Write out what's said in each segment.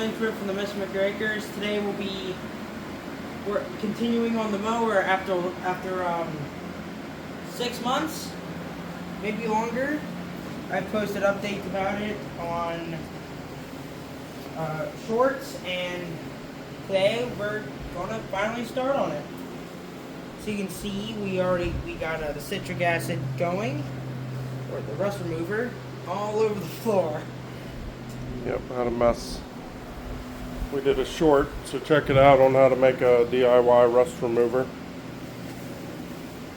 Benjamin from the Mr. McGregors. Today we're continuing on the mower after 6 months, maybe longer. I posted updates about it on shorts, and today we're gonna finally start on it. So you can see we got the citric acid going, or the rust remover, all over the floor. Yep, had a mess. We did a short, so check it out on how to make a DIY rust remover.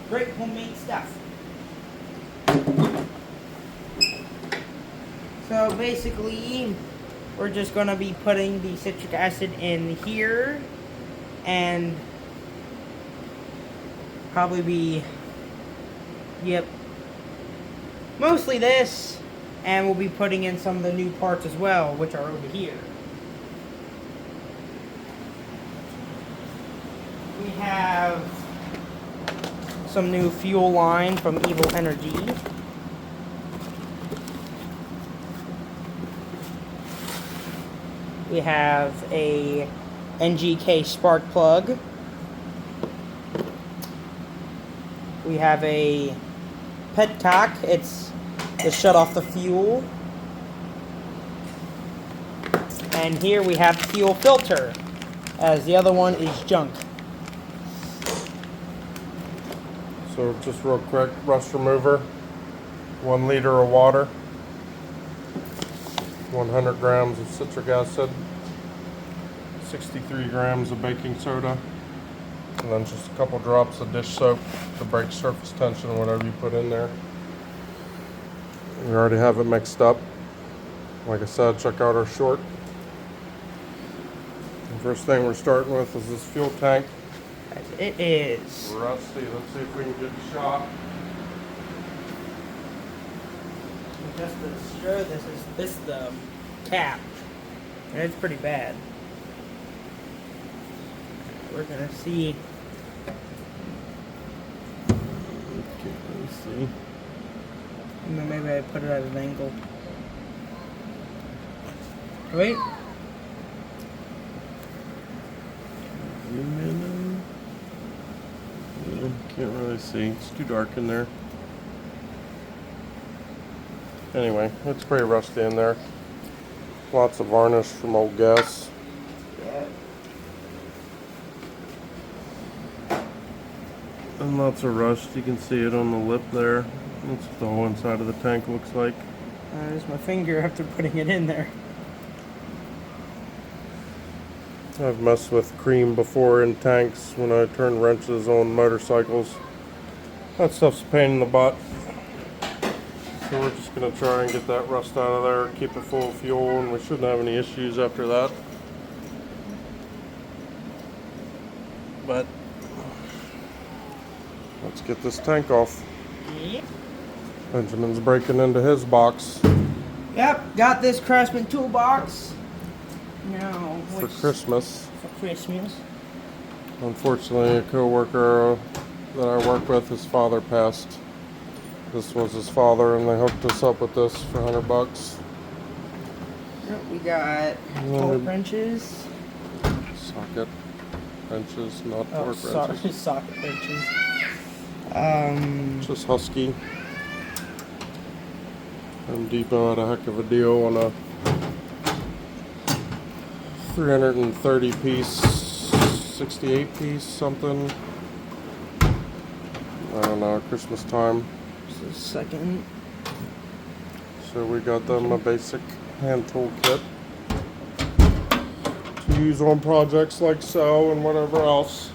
Great homemade stuff. So basically, we're just going to be putting the citric acid in here, and probably be, mostly this, and we'll be putting in some of the new parts as well, which are over here. We have some new fuel line from Evil Energy. We have a NGK spark plug. We have a petcock. It's to shut off the fuel. And here we have the fuel filter, as the other one is junk. So just real quick, rust remover, 1 liter of water, 100 grams of citric acid, 63 grams of baking soda, and then just a couple drops of dish soap to break surface tension or whatever you put in there. We already have it mixed up. Like I said, check out our short. The first thing we're starting with is this fuel tank. It is Rusty. Let's see if we can get a shot. just to show this is the cap, and it's pretty bad. We're gonna see. Can't really see. Maybe I put it at an angle. Wait. Can't really see. It's too dark in there. Anyway, it's pretty rusty in there. Lots of varnish from old gas. Yeah. And lots of rust. You can see it on the lip there. That's what the whole inside of the tank looks like. There's my finger after putting it in there. I've messed with cream before in tanks when I turn wrenches on motorcycles. That stuff's a pain in the butt. So we're just going to try and get that rust out of there, keep it full of fuel, and we shouldn't have any issues after that. But let's get this tank off. Yep. Benjamin's breaking into his box. Yep, got this Craftsman toolbox. For Christmas. For Christmas. Unfortunately, a co-worker that I work with, his father passed. This was his father, and they hooked us up with this for $100. Yep, we got torque wrenches. Socket wrenches, not Oh, torque sorry, wrenches. socket wrenches. Just Husky. Home Depot had a heck of a deal on a 330 piece, 68 piece something. I don't know, Christmas time. Just a second. So we got them a basic hand tool kit to use on projects like so and whatever else.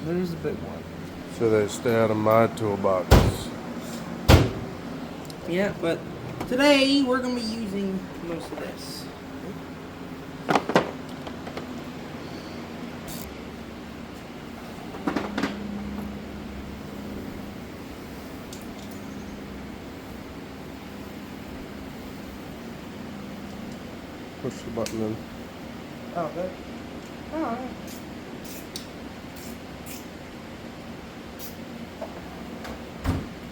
There's the big one. So they stay out of my toolbox. Yeah, but today we're going to be using most of this. Push the button in. Oh, good. Oh,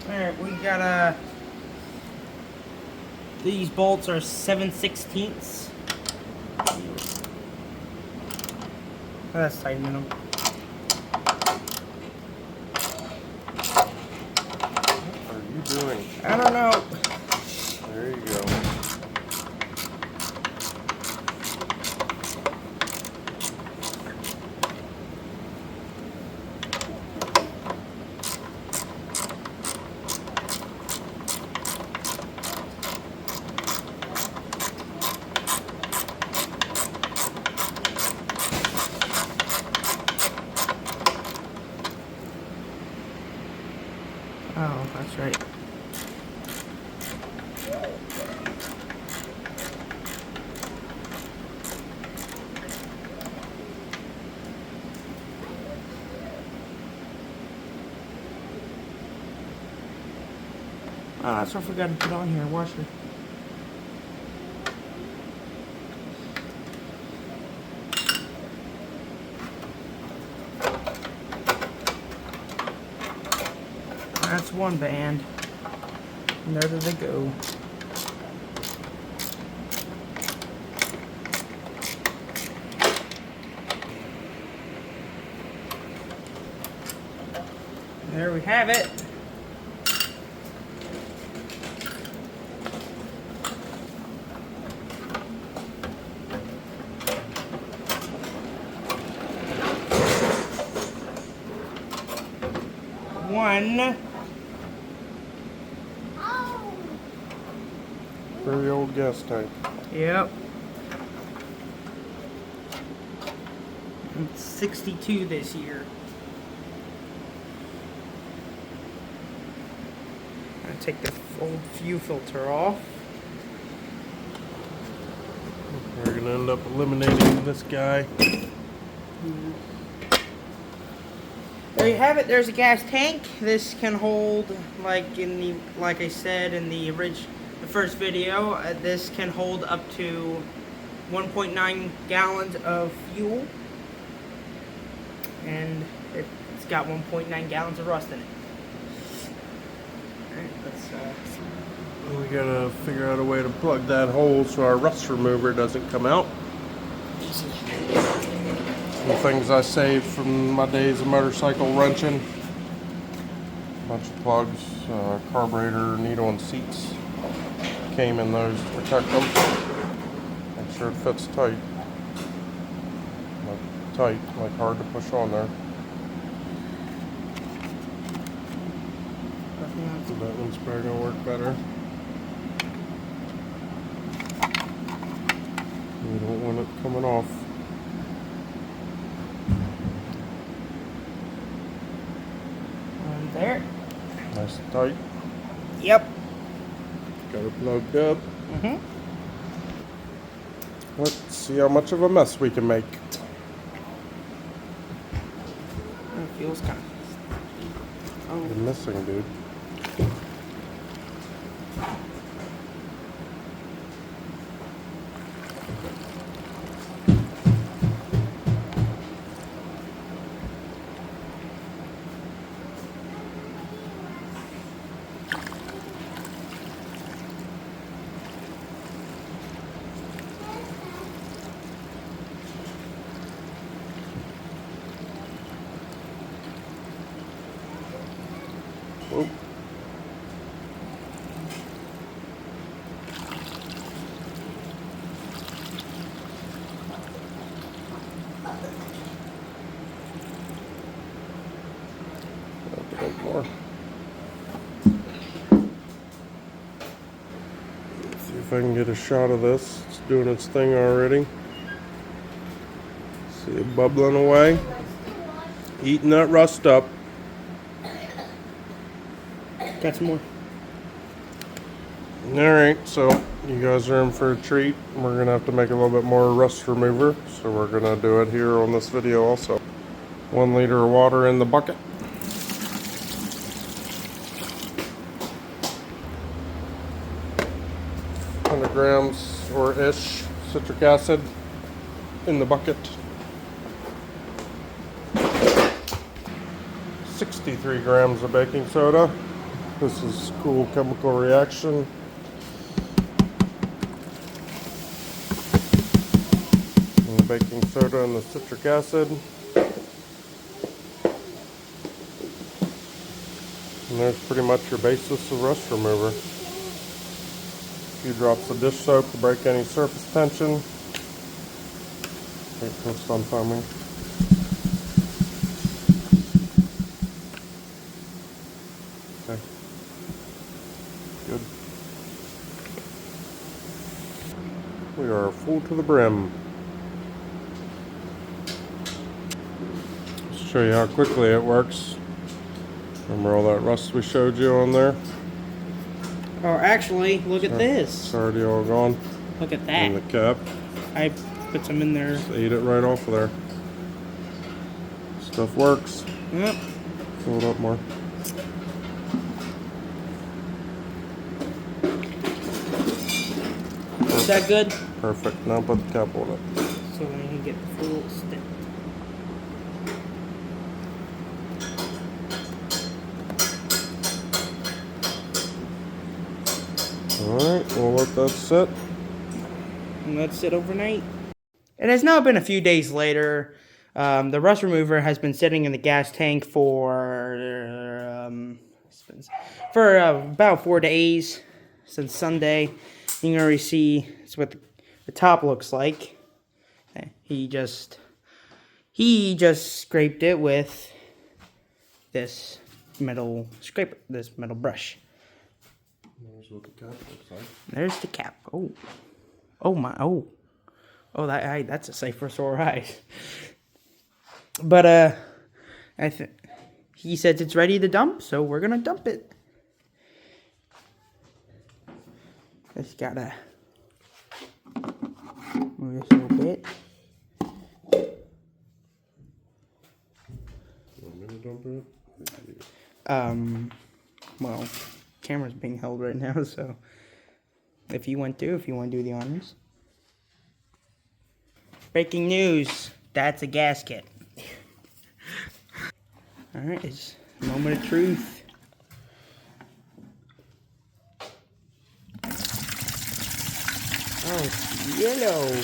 alright, we got these bolts are 7/16. That's tightening them. What are you doing? I don't know. There you go. Oh, that's right. Oh, that's what I forgot to put on here. Washer. That's one band. And there they go. There we have it. One. Very old gas tank. Yep. It's 62 this year. I'm gonna take the old fuel filter off. We're gonna end up eliminating this guy. There you have it. There's a gas tank. This can hold, like I said in the first video, this can hold up to 1.9 gallons of fuel, and it's got 1.9 gallons of rust in it. Alright, let's We gotta figure out a way to plug that hole so our rust remover doesn't come out. Some things I saved from my days of motorcycle wrenching. A bunch of plugs, carburetor, needle and seats came in those to protect them. Make sure it fits tight. Like hard to push on there. So that one's probably gonna work better. We don't want it coming off. And there. Nice and tight. Yep. Got it plugged up. Mm-hmm. Let's see how much of a mess we can make. It feels kind of. Oh. You're missing, dude. Oh. A bit more. Let's see if I can get a shot of this. It's doing its thing already. See it bubbling away. Eating that rust up. Got some more. Alright, so you guys are in for a treat. We're going to have to make a little bit more rust remover, so we're going to do it here on this video also. 1 liter of water in the bucket. Grams or ish citric acid in the bucket. 63 grams of baking soda. This is cool chemical reaction. And baking soda and the citric acid. And there's pretty much your basis of rust remover. A few drops of dish soap to break any surface tension. Wait till it's done foaming. Okay. Good. We are full to the brim. Let's show you how quickly it works. Remember all that rust we showed you on there? Oh, actually, look at this. It's already all gone. Look at And the that. cap. I put some in there. Just ate it right off of there. Stuff works. Yep. Fill it up more. Is that good? Perfect. Now put the cap on it. So then you can get the full stick. Alright, we'll let that sit. And let it sit overnight. It has now been a few days later. The rust remover has been sitting in the gas tank for about 4 days since Sunday. You can already see it's what the top looks like. He just scraped it with this metal scraper, this metal brush. There's what the cap looks like. There's the cap. That's a sight for sore eyes. But he says it's ready to dump, so we're gonna dump it. Just gotta move this a little bit. You want me to dump it? Well, camera's being held right now, so if you want to do the honors. Breaking news, that's a gasket. Alright, it's a moment of truth. Oh, it's yellow.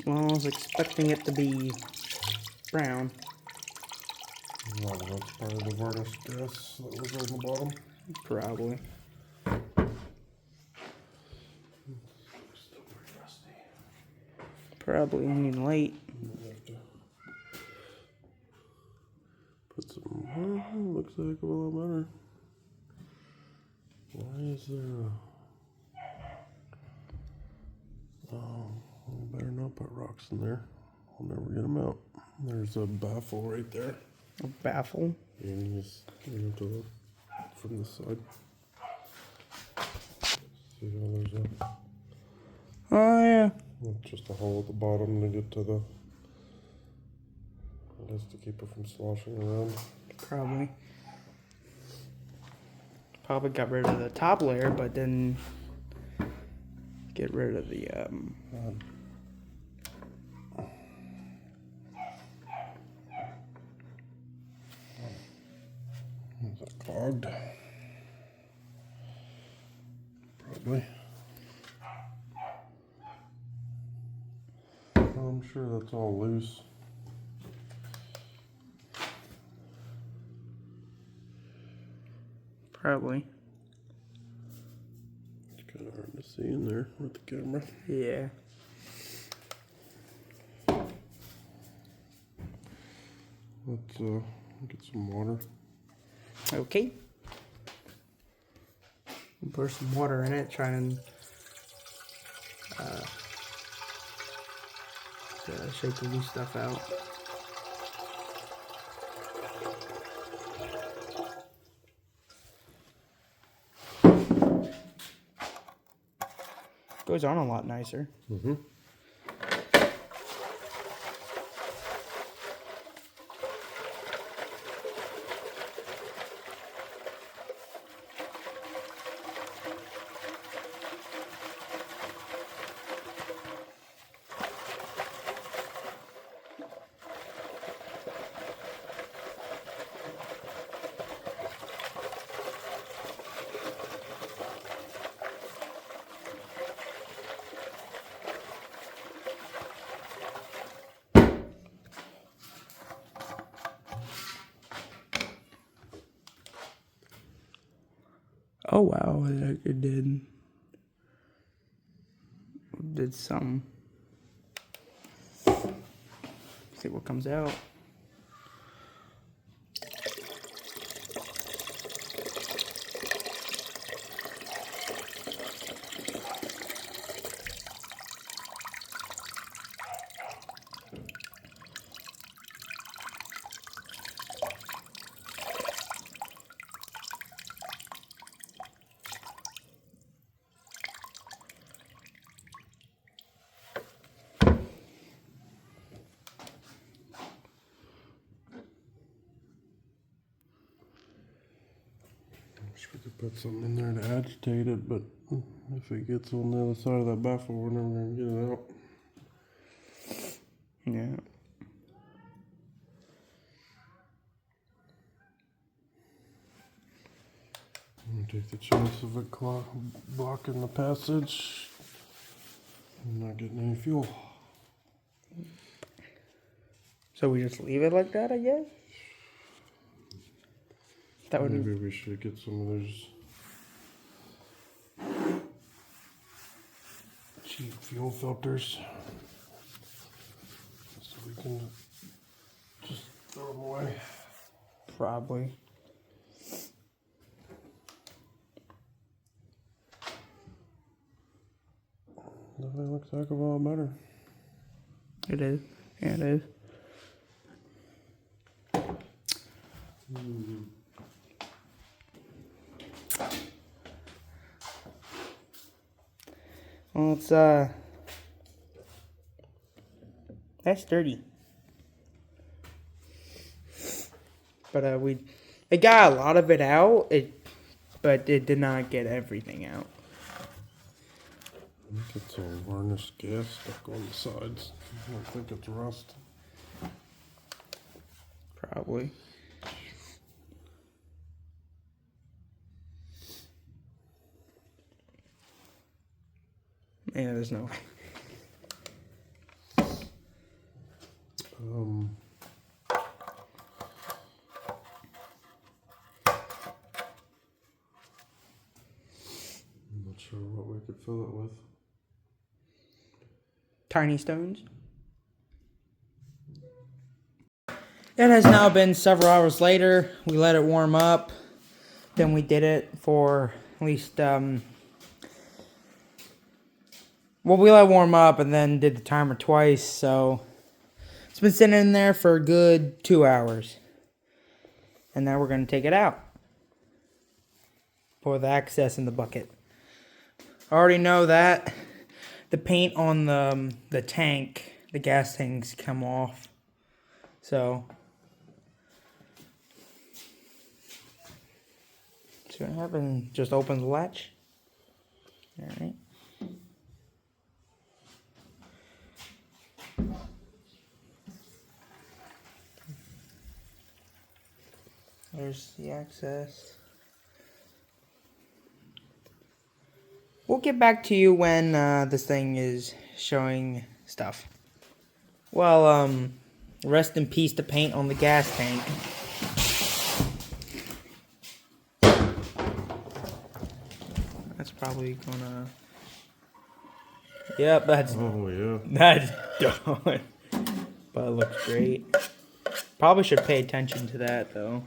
Well, I was expecting it to be brown. No, that's part of the varnish gas that was on the bottom. Probably. Still pretty rusty. Probably need light. We have to put some. Well, looks like a lot better. Why is there a? Oh, we better not put rocks in there. I'll never get them out. There's a baffle right there. A baffle. And you just have to look from the side. See how there's a. Oh yeah. Just a hole at the bottom to get to the. I guess to keep it from sloshing around. Probably got rid of the top layer, but then get rid of the Is it clogged? Probably. I'm sure that's all loose. probably. It's kind of hard to see in there with the camera. Yeah. Let's get some water. Okay. Pour some water in it. Try and shake the loose stuff out. Goes on a lot nicer. Mm-hmm. Oh wow, it did. Did some. See what comes out. Wish we could put something in there to agitate it, but if it gets on the other side of that baffle, we're never gonna get it out. Yeah. I'm gonna take the chance of it blocking the passage and not getting any fuel. So we just leave it like that, I guess? That would Maybe we should get some of those cheap fuel filters so we can just throw them away. probably. Definitely looks a heck of a lot better. It is. Yeah, it is. Well, it's that's dirty. But it got a lot of it out. But it did not get everything out. I think it's all varnished gas stuck on the sides. I don't think it's rust. Probably. Yeah, there's no way. I'm not sure what we could fill it with. Tiny stones. It has now been several hours later. We let it warm up. Then we did it for at least, well, we let it warm up and then did the timer twice. So it's been sitting in there for a good 2 hours. And now we're going to take it out. Pour the excess in the bucket. I already know that the paint on the tank, the gas tanks, come off. So see what happens. Just open the latch. All right. There's the access. We'll get back to you when this thing is showing stuff. Well, rest in peace to paint on the gas tank. That's probably gonna... Yep, that's... Oh, yeah. That's done. But it looks great. Probably should pay attention to that, though.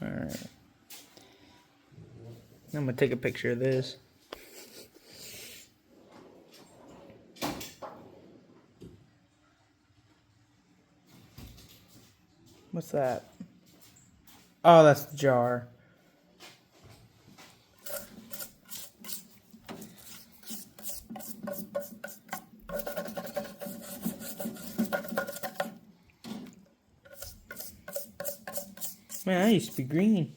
Alright. I'm gonna take a picture of this. What's that? Oh, that's the jar. Man, that used to be green.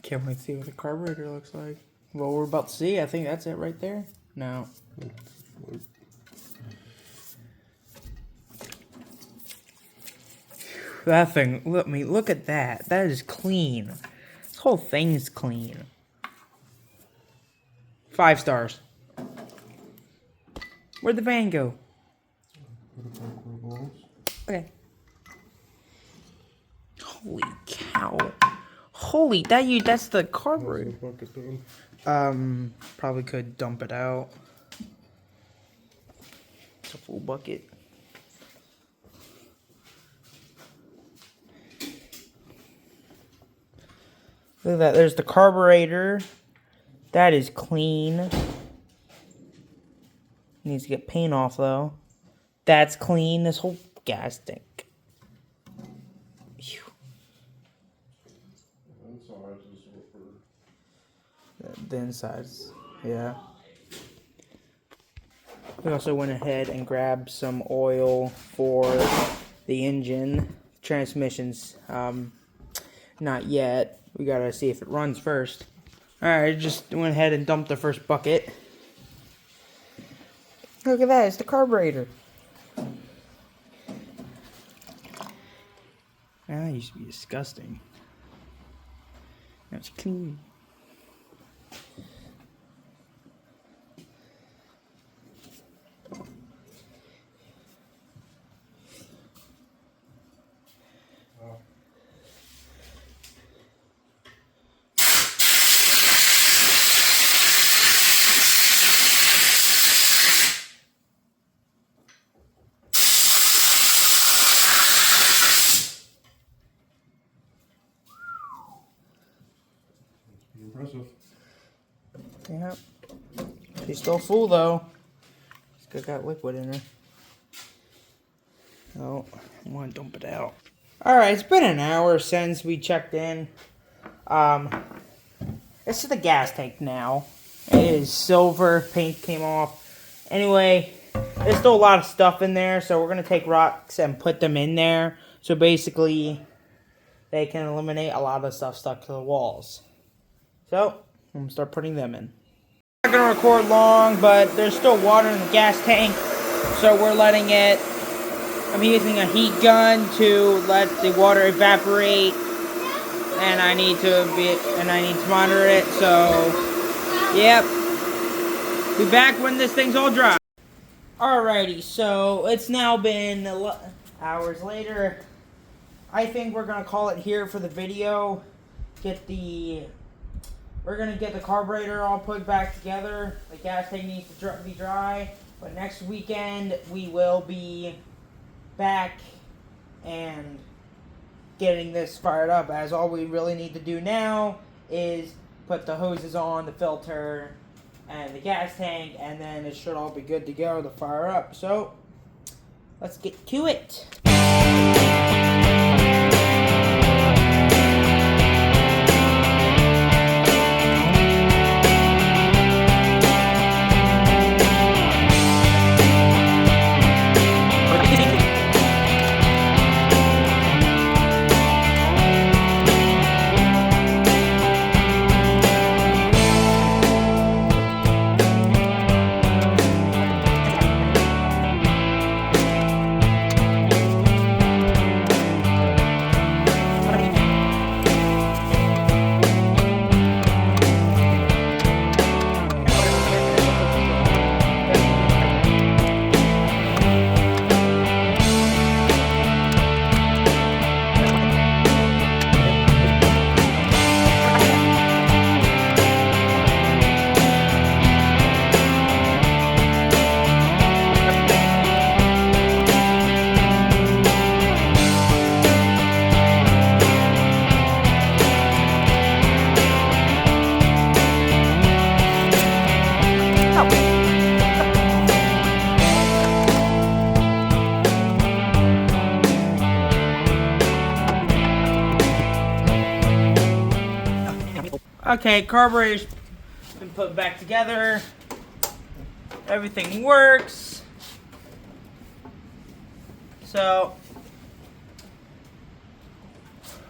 Can't wait to see what the carburetor looks like. Well, we're about to see. I think that's it right there. No. That thing, look at that. That is clean. This whole thing's clean. 5 stars. Where'd the van go? Okay. Holy cow. Holy, that's the carburetor. Probably could dump it out. It's a full bucket. Look at that, there's the carburetor. That is clean. Needs to get paint off though. That's clean, this whole gas tank. Phew. The insides, yeah. We also went ahead and grabbed some oil for the engine. Transmissions, not yet. We gotta see if it runs first. Alright, just went ahead and dumped the first bucket. Look at that, it's the carburetor. That used to be disgusting. Now it's clean. Impressive. Yeah. She's still full though. Still got liquid in her. Oh, I want to dump it out. Alright, it's been an hour since we checked in. This is the gas tank now. It is silver. Paint came off. Anyway, there's still a lot of stuff in there, so we're going to take rocks and put them in there. So basically, they can eliminate a lot of the stuff stuck to the walls. So, I'm going to start putting them in. I'm not going to record long, but there's still water in the gas tank. So we're letting it, I'm using a heat gun to let the water evaporate. And I need to monitor it, so, yep. Be back when this thing's all dry. Alrighty, so it's now been hours later. I think we're going to call it here for the video. We're going to get the carburetor all put back together. The gas tank needs to be dry. But next weekend, we will be back and getting this fired up, as all we really need to do now is put the hoses on, the filter, and the gas tank, and then it should all be good to go to fire up. So, let's get to it. Okay, carburetor's been put back together. Everything works. So,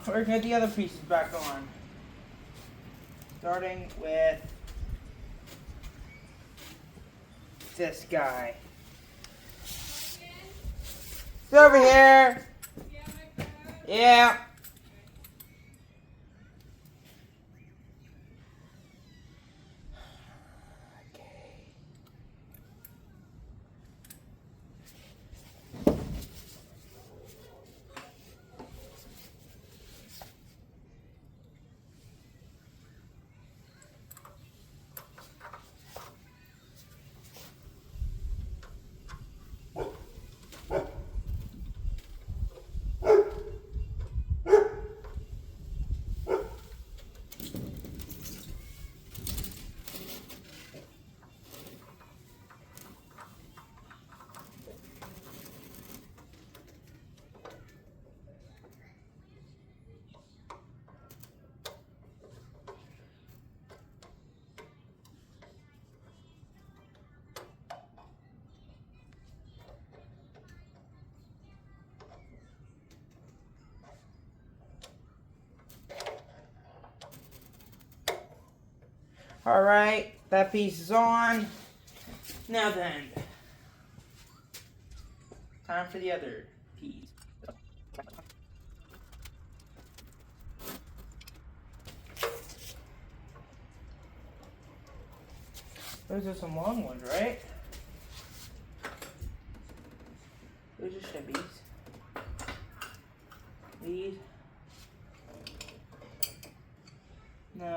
we're gonna get the other pieces back on. Starting with this guy. It's over here. Yeah. All right, that piece is on. Now then, time for the other piece. Those are some long ones, right? Those are Chevys. These? No.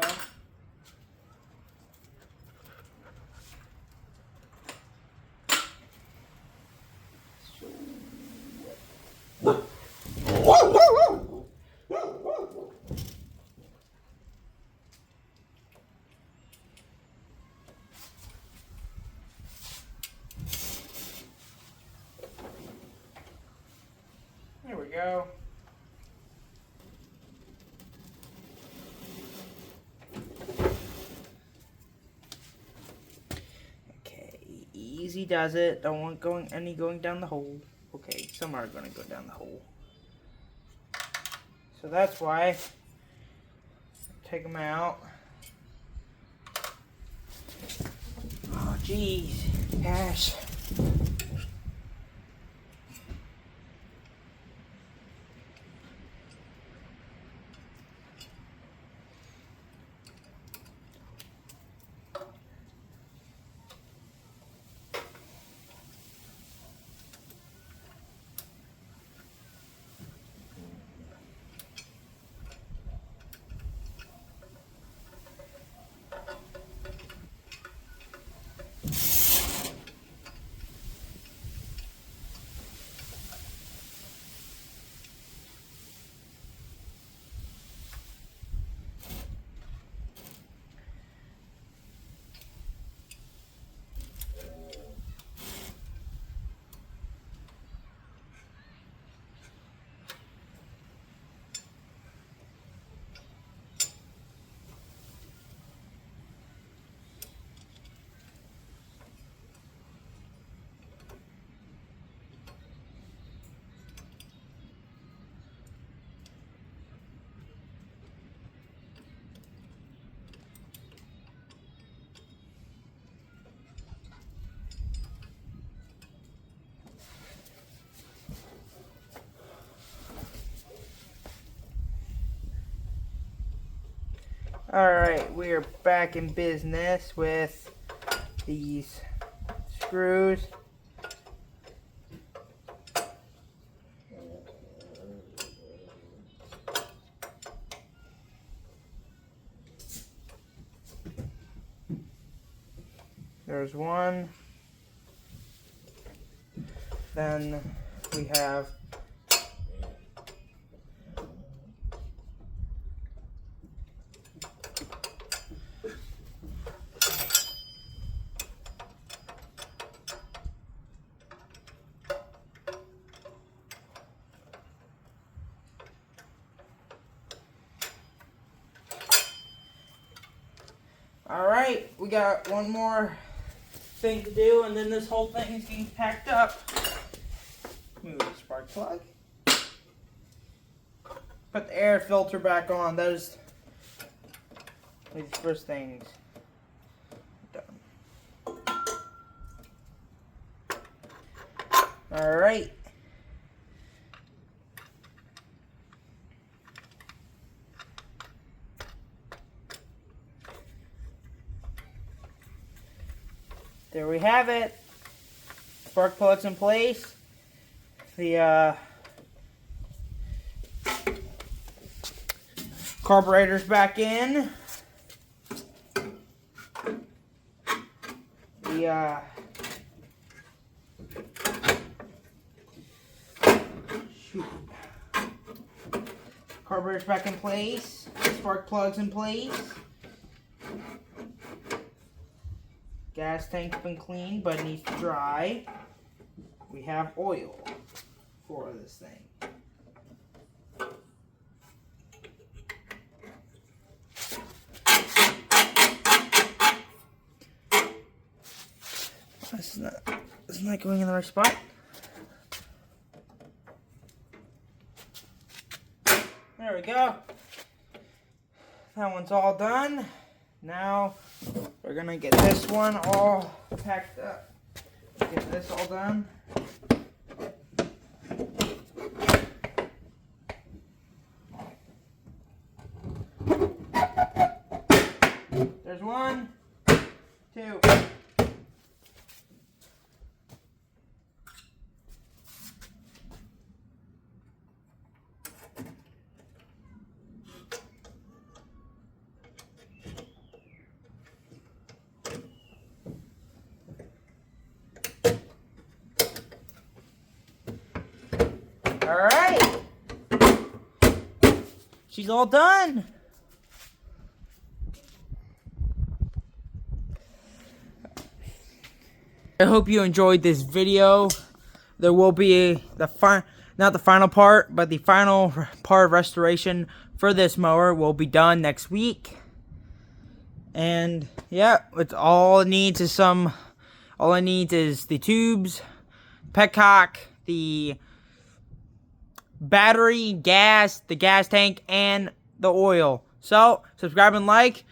There we go. Okay, easy does it. Don't want any going down the hole. Okay, some are going to go down the hole. So that's why take them out. Oh, geez, gosh. Alright, we are back in business with these screws. There's one. Then we have Alright, we got one more thing to do and then this whole thing is getting packed up. Move the spark plug. Put the air filter back on. That is the first things done. Alright. there we have it. Spark plug's in place. The carburetor's back in. The carburetor's back in place. Spark plug's in place. Gas tank's been cleaned, but it needs to dry. We have oil for this thing. This is not going in the right spot. There we go. That one's all done. Now we're gonna get this one all packed up. Get this all done. There's one, two. Alright. She's all done. I hope you enjoyed this video. There will be not the final part, but the final part of restoration for this mower will be done next week. And yeah, it's all it needs is the tubes, petcock, the battery, gas, the gas tank, and the oil. So, subscribe and like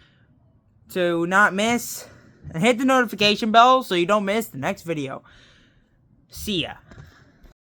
to not miss, and hit the notification bell so you don't miss the next video. See ya.